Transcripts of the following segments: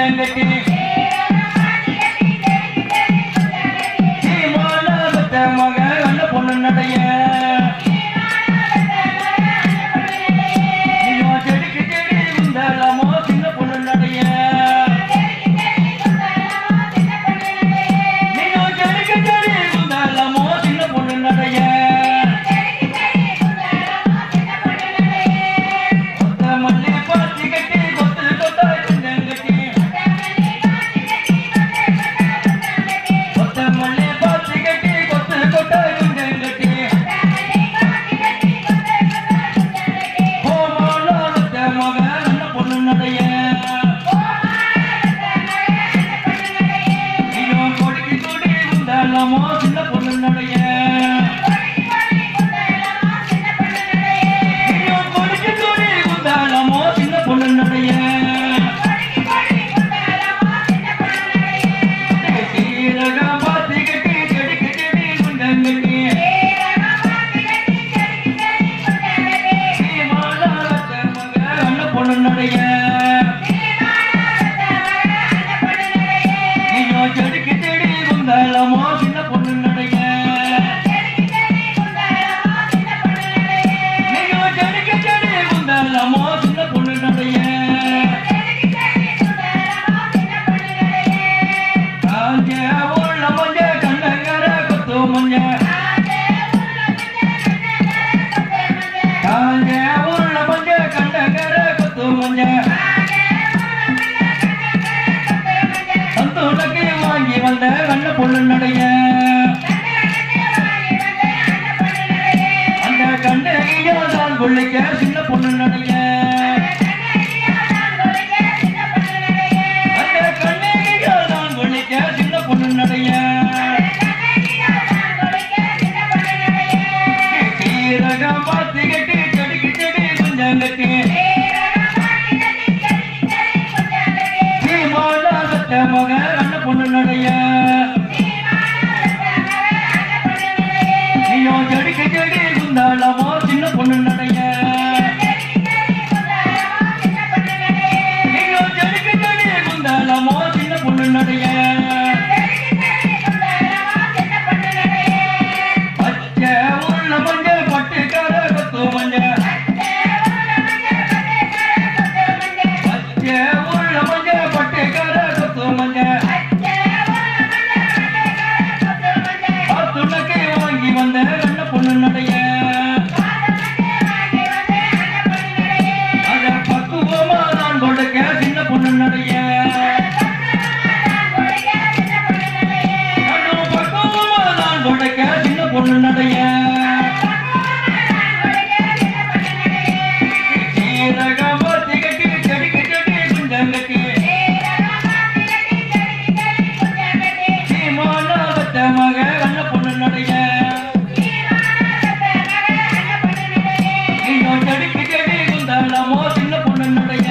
குண்டங்கட்டி சீமானத்த மக அண்ண பொண்ணு நடைய செடிக்கு செடி குந்தலமோ சின்ன பொண்ணு நடைய செடிக்கு செடி குந்தலமோ சின்ன பொண்ணு நடைய சின்ன பொண்ணு நடைய கொடிக்கு கொடி குந்தாலமோ சின்ன பொண்ணு நடைய சீரகம் பாத்தி கட்டி செடிக்கு செடி குண்டங்கட்டி சீமானத்த மக அண்ண பொண்ணு நடைய செடிக்கு செடி குந்தாலமோ சின்ன பொண்ணு நடைய செடிக்கு செடி குந்தாலமோ சின்ன பொண்ணு நடைய காஞ்ச உள்ள மஞ்ச கண்டங்கர கொத்து மஞ்ச காஞ்ச உள்ள மஞ்ச கண்டங்கர கொத்து மஞ்ச சந்தோஷக்கு வாங்கி வந்த அண்ண பொண்ணு நடைய அந்த கண்டகியோதான் கொள்ளிக்க சின்ன பொண்ணு நடைய அந்த கண்டகியோதான் கொள்ளிக்க சின்ன பொண்ணு நடைய சீரகம் பாத்தி கட்டி செடிக்கு செடி குஞ்சங்கட்டி சீமானத்த மக அண்ண பொண்ணு நடைய செடிக்கு செடி குந்தாலமோ சின்ன பொண்ணு நடைய செடிக்கு செடி குந்தாலமோ சின்ன பொண்ணு நடைய பச்சை உள்ள மஞ்ச பட்டுக்கார கொத்து மஞ்ச பச்சை உள்ள மஞ்ச பட்டுக்கார கொத்து மஞ்ச துணக்கு வாங்கி வந்த அண்ண பொண்ணு நடைய அத பக்குவமா நான் கொடுக்க சின்ன பொண்ணு நடைய பக்குவமா நான் கொடுக்க சின்ன பொண்ணு நடைய சீரகம் பாத்தி கட்டி செடிக்கு செடி குஞ்சங்கட்டி சீமானத்த மக அண்ண பொண்ணு நடைய செடிக்கு செடி குந்தாலமோ சின்ன பொண்ணு நடைய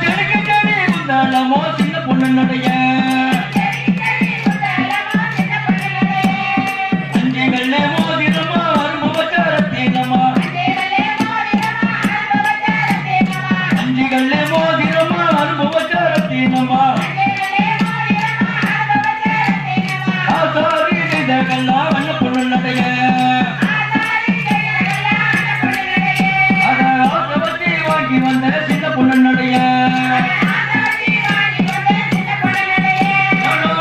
செடிக்கு செடி குந்தாலமோ சின்ன பொண்ணு நடைய அஞ்சுகள்ல மோதிரமா அரும்பு வச்சாரத்தீனமா அஞ்சுகள்ல மோதிரமா அரும்பு வச்சாரத்தீனமா ஆசாரி இதெல்லாம் அண்ண பொண்ணு நடைய அத ஆசை வச்சு வாங்கி வந்த சின்ன பொண்ணு நடைய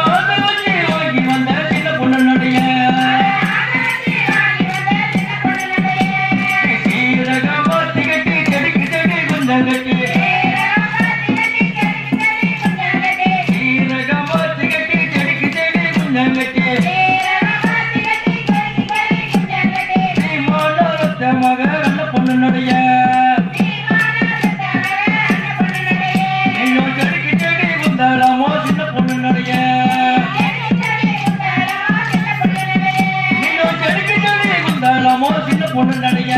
ஆசை வச்சு வாங்கி வந்த சின்ன பொண்ணு நடைய சீரகம் பாத்தி கட்டி செடிக்கு செடி குஞ்சங்கட்டி சீரகம் பாத்தி கட்டி செடிக்கு செடி குஞ்சங்கட்டி சீமானத்த மக அண்ண பொண்ணு நடைய செடிக்கு செடி குந்தாலமோ சின்ன பொண்ணு நடைய செடிக்கு செடி குந்தாலமோ சின்ன பொண்ணு நடைய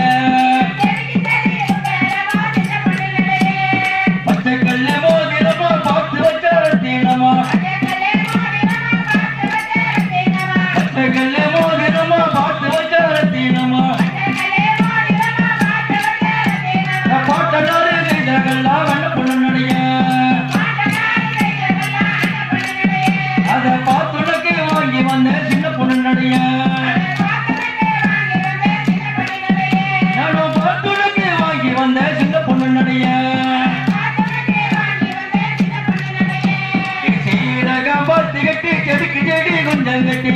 நடைய சீரகம் பார்த்து கட்டி செடிக்கு செடி கொஞ்சம் கட்டி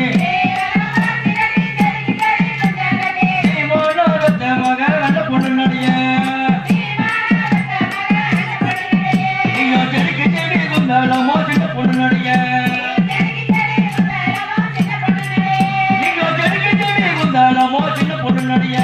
மக நல்ல பொண்ணு நடைய செடிக்கு செடி குந்தாலமோ சின்ன பொண்ணு நடைய செடிக்கு செடி குந்தாலமோ சின்ன பொண்ணு நடைய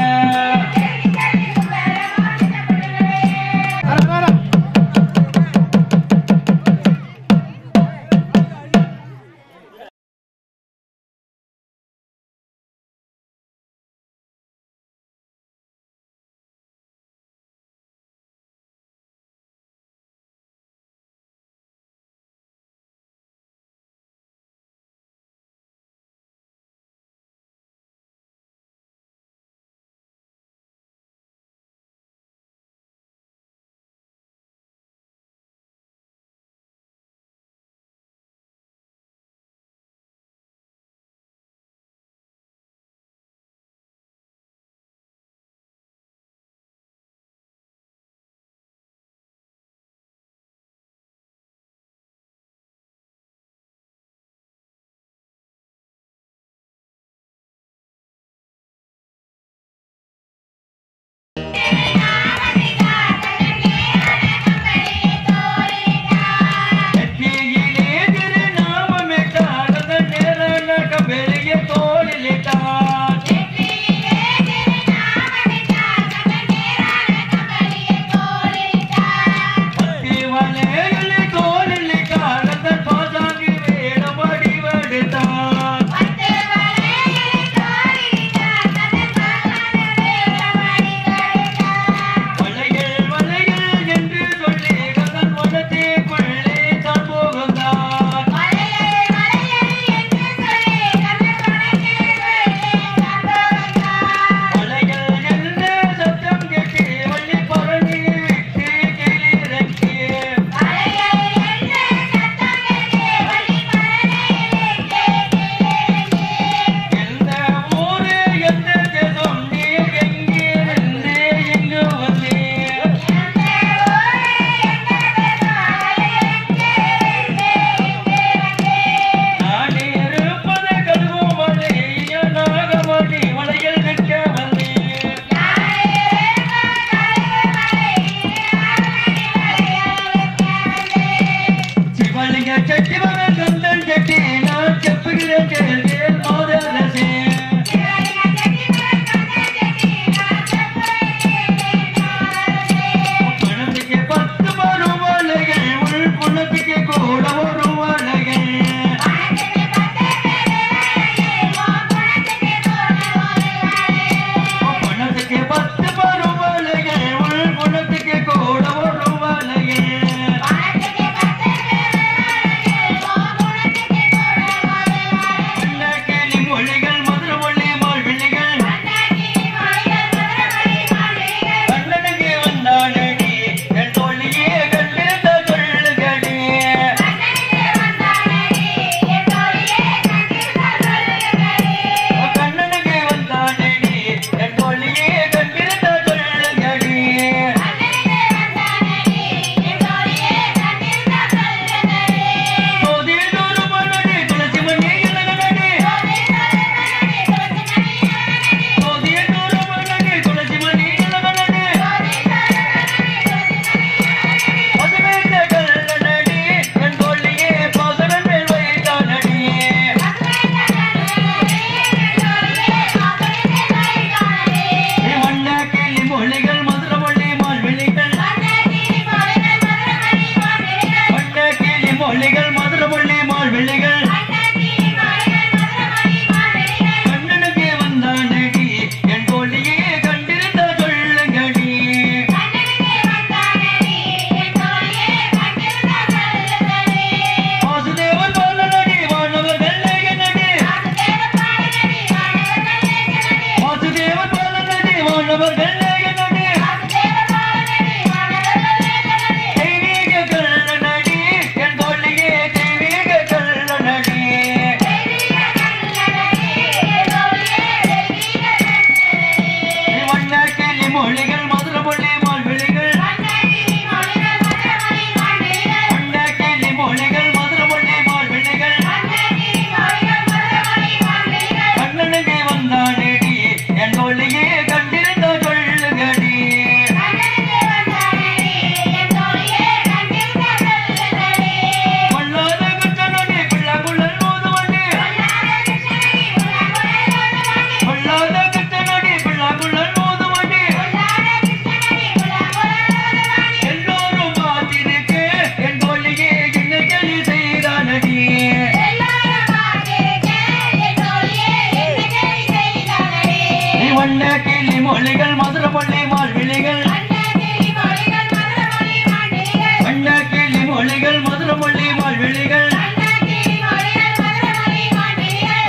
மதுரமல்லி மால்விழிகள்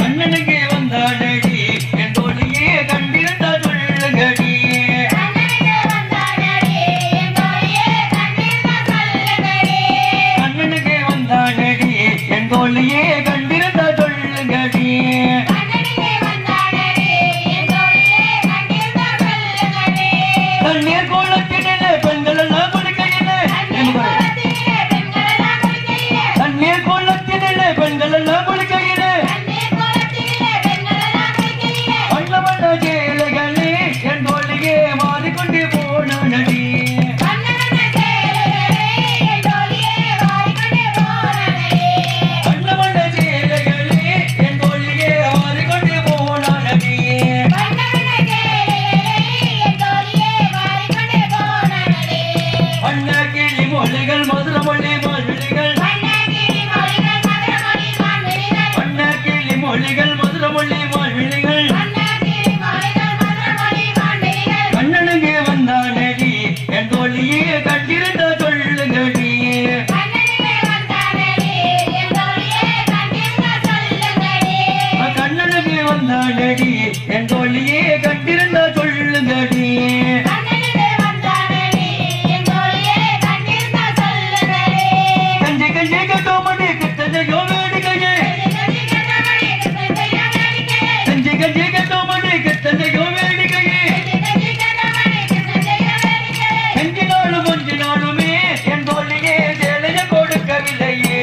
அண்ணனுக்கு வந்தாடடி என் தோழியே கண்டிருந்தா சொல்லுங்கடி அண்ணனுக்கு வந்தாடடி என் தோழியே கண்டிருந்தா சொல்லுங்கடி தண்ணீர் கோலத்தினிலே பெண்கள் எல்லாம் குளிக்கையிலே தண்ணீர் கோலத்தினிலே பெண்கள் எல்லாம் குளிக்கையிலே வண்ண வண்ண சேலைகளே என் தோழியே மாறிக்கொண்டு போன நடி வண்ண வண்ண சேலைகளே என் தோழியே மாறிக்கொண்டு போன நடி வண்ண கிளி மொழிகள் மதுரமொழி மால்விழிகள் வண்ண கிளி மொழிகள் மதுரமொழி மால்விழிகள் கண்ணனுக்கு வந்தானடி என் தோழியே கண்டிருந்த சொல்லுங்கடி கண்ணனுக்கு வந்தானடி என் தோழியே கண்டிருந்த சொல்லுங்கடி கஞ்சி கஞ்சி கட்டோமடி கிட்டதையோ வேடிக்கையே கஞ்சி கஞ்சி கட்டோமடி கிட்டதையோ வேடிக்கையே கஞ்சினாலும் கொஞ்சினாலுமே என் தோழியே சேலைய கொடுக்கவில்லையே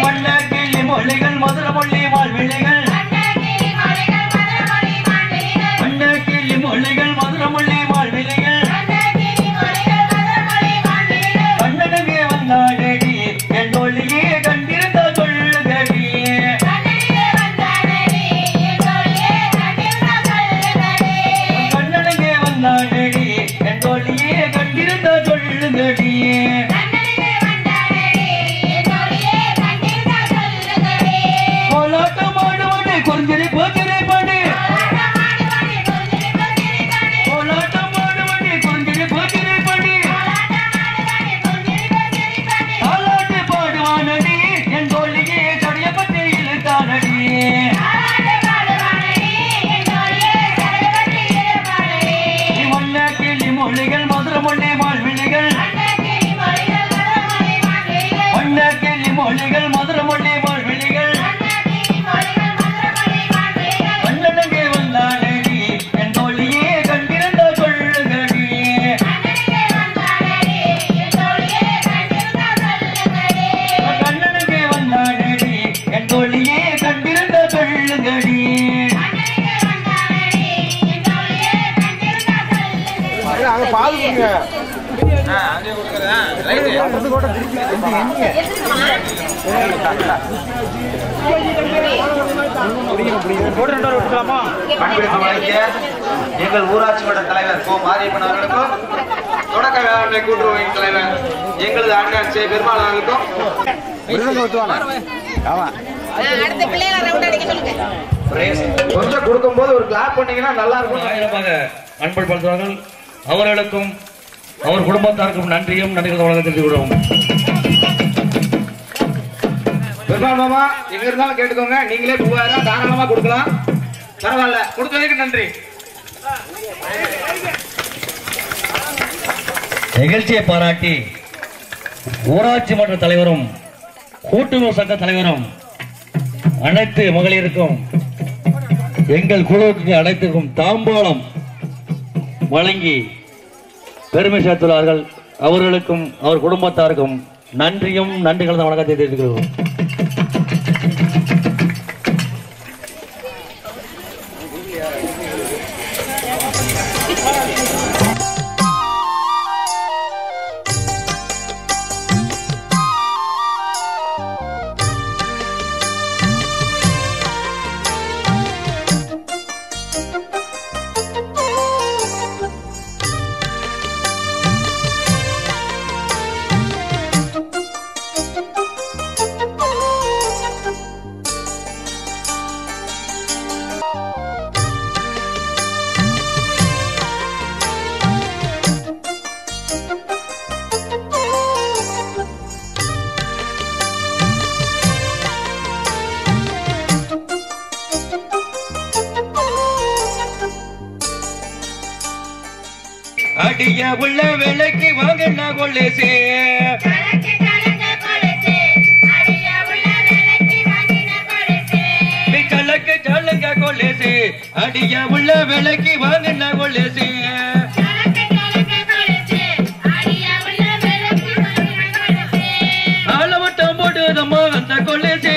வண்ண கிளி மொழிகள் மதுரமொழி மால்விழிகள் வண்ண கிளி மொழிகள் மதுரமொழி மால்விழிகள் கண்ணனுக்கு வந்தாடடி என் தோழியே கண்டிருந்த சொல்லுங்கடி கண்ணனுக்கு வந்தாடடி என் தோழியே கண்டிருந்த சொல்லுங்கடி கோலாட்டம் ஆடுவனே கொஞ்சிரி போக்கிரை பாடு கோலாட்டம் ஆடுவனே கொஞ்சிரி போக்கிரை பாடு தாலாட்டு பாடுவானடி என் தோழியே சடைய பற்றி இழுத்தானடி வண்ண கிளி மொழிகள் மதுரமொழி மால்விழிகள் வண்ண கிளி மொழிகள் மதுரமொழி மால்விழிகள் கண்ணனுக்கு வந்தானடி என் தோழியே கண்டிருந்த சொல்லுங்கடி கண்ணனுக்கு வந்தானடி என் தோழியே கண்டிருந்த சொல்லுங்கடி பால் கொடுங்க எங்கள் ஊராட்சி மன்ற தலைவர் கோ மாரியப்பன் அவர்களுக்கும் தொடக்க வேளாண்மை கூட்டுறவு தலைவர் எங்களது அண்ணன் சே பெருமாள் அவர்களுக்கும் கொஞ்சம் கொடுக்கும் போது ஒரு கிளாப் பண்ணீங்கன்னா நல்லா இருக்கும். ஆயிரமாக அன்புபடுத்துவார்கள். அவர்களுக்கும் அவர் குடும்பத்தாருக்கும் நன்றியும் நன்றிகள் வழங்கத்தில் விடுவோம். பெருமாள் மாமா எங்க இருந்தாலும் கேட்டுக்கோங்க. நீங்களே 3000 தாராளமா கொடுக்கலாம். பரவாயில்ல, கொடுத்ததுக்கு நன்றி. நிகழ்ச்சியை பாராட்டி ஊராட்சி மன்ற தலைவரும் கூட்டுறவு சங்க தலைவரும் அனைத்து மகளிருக்கும் எங்கள் குழுவுக்கு அனைத்துக்கும் தாம்பாளம் வழங்கி பெருமை சேர்த்துள்ளார்கள். அவர்களுக்கும் அவர் குடும்பத்தாருக்கும் நன்றியும் நன்றிகள் வணக்கத்தை தெரிவிக்கிறோம். அடிய உள்ள விலைக்கு வாங்கின கொலேசே சலக்கு சலங்க கொலேசே அடிய உள்ள விலைக்கு வாங்கின கொலேசே ஆளவட்டம் போடுதம்மா அந்த கொலேசே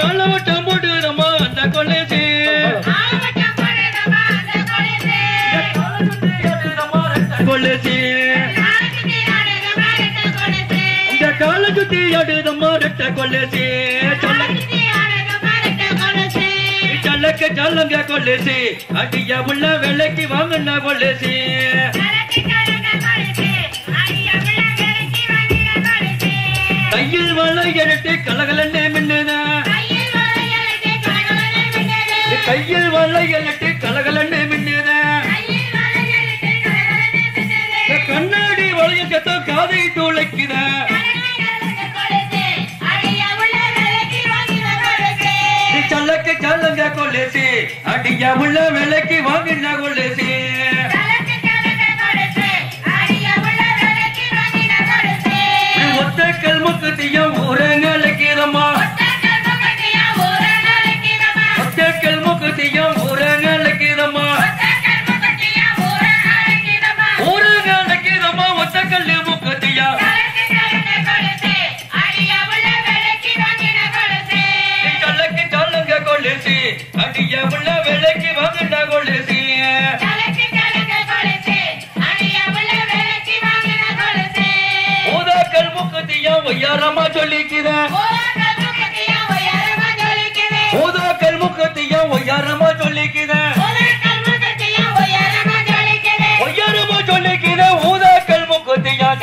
ஆளவட்டம் போடுதம்மா அந்த கொலேசே கொலேசே இந்த கால சுத்தி ஆடுதம்மா ரெட்ட கொலேசே சலக்கு சலங்க கொலேசே அடிய உள்ள விலைக்கு வாங்கின கொலேசே கையில் வளையலிட்டு கலகலன்னு மின்னுதா கையில் வளையலிட்டு கலகலன்னு மின்னுதா கண்ணாடி வளைய சத்தம் காதை துளைக்குதா சலக்கு சலங்க கொலேசி அடிய உள்ள விலைக்கு வாங்கின கொலேசி ஒத்தக்கல் முக்கத்தியம் ஊரங்களுக்கிறமா ஒத்தக்கல் முக்கத்தியம் ஊரங்களுக்கிறமா ஊரங்களுக்கிறமா ஒத்தக்கல் முக்கத்தியா சலக்கு சலங்க கொலேசி அடிய உள்ள விலைக்கு வாங்கின கொலேசி ஊதாக்கல் முக்கத்தியம் ஒய்யாரமா சொல்லிக்கிற ஊதாக்கல் முக்கத்தியம் ஒய்யாரமா சொல்லிக்கிற ஒய்யாரமா சொல்லிக்கிற ஊதாக்கல் முக்கத்தியம்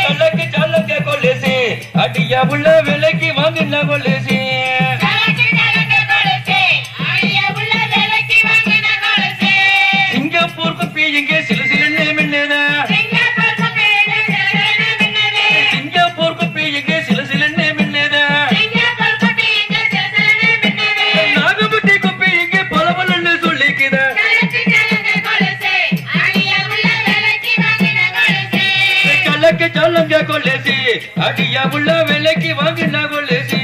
சலக்கு சலங்க கொலேசி அடிய உள்ள விலைக்கு வாங்கின கொலேசி சிங்கப்பூர் குப்பி இங்கே சில சிலன்னு மின்னுதா சிங்கப்பூர் குப்பி இங்கே சில சிலன்னு மின்னுதா நாகப்பட்டி குப்பி இங்கே பலபலன்னு சொல்லிக்குதா சலக்கு சலங்க கொலேசி அடிய உள்ள விலைக்கு வாங்கின கொலேசி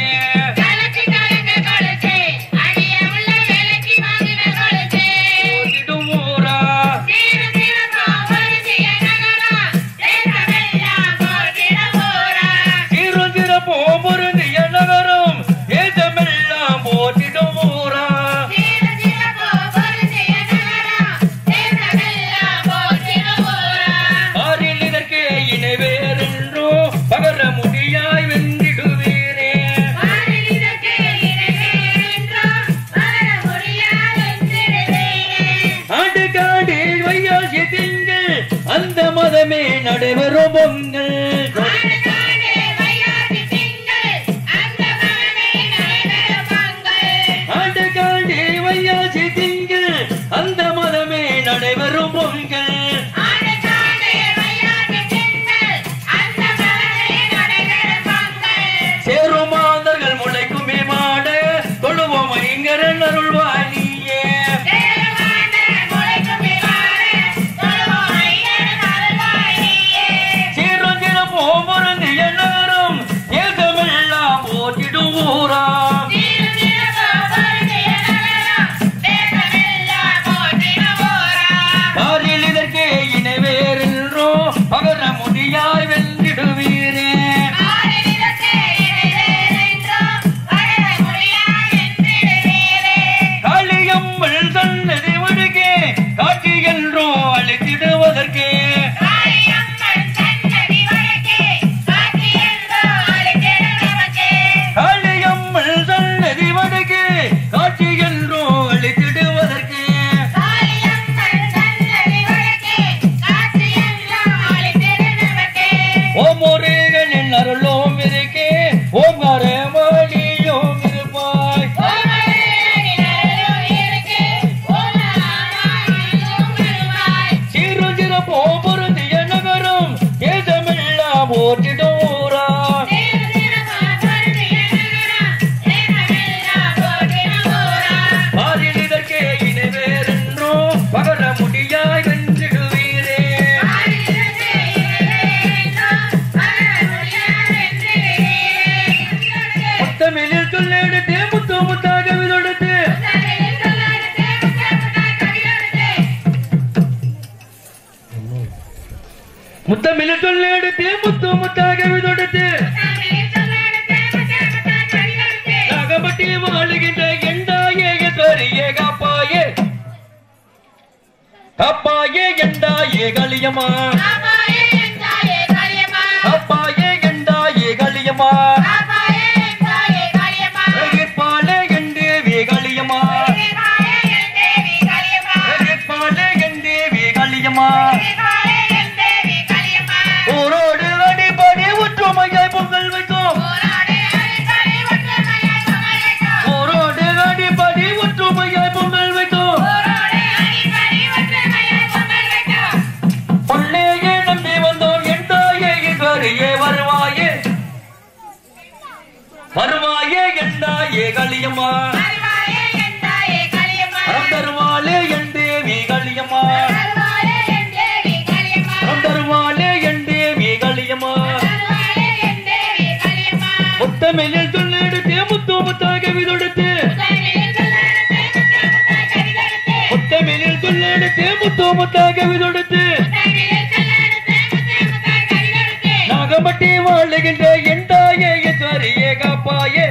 பகர முடியாய் வென்றிடுவீர் முத்தாக விதொடுத்து முத்தமிழ் சொல்லெடுத்து முத்து முத்தாக விதொடுத்து நாகப்பட்டி வாழுகின்ற எண்டாயே கரியே காப்பாயே காப்பாயே எண்டாயே களியம்மா காப்பாயே எண்டாயே களியம்மா பாலே எண்டேவி களியம்மா பாலே எண்டேவி களியம்மா ஊரோடு அடிப்படி ஒற்றுமையாய் பொங்கல் வைக்கும் ஊரோடு அடிப்படி ஒற்றுமையாய் பொங்கல் வைக்கும் பொன்னையே நம்பி வந்தோம் எண்டாயே கரியே வருவாயே வருவாயே எண்டாயே களியம்மா தருவாளே எண்டேவி களியம்மா தருவாளே எண்டேவி களியம்மா முத்தமிழில் சொல்லெடுத்து முத்து முத்தாக விதொடுத்து முத்தமிழில் சொல்லெடுத்து முத்து முத்தாக விதொடுத்து நாகப்பட்டி வாழுகின்ற எண்டாயே கரியே காப்பாயே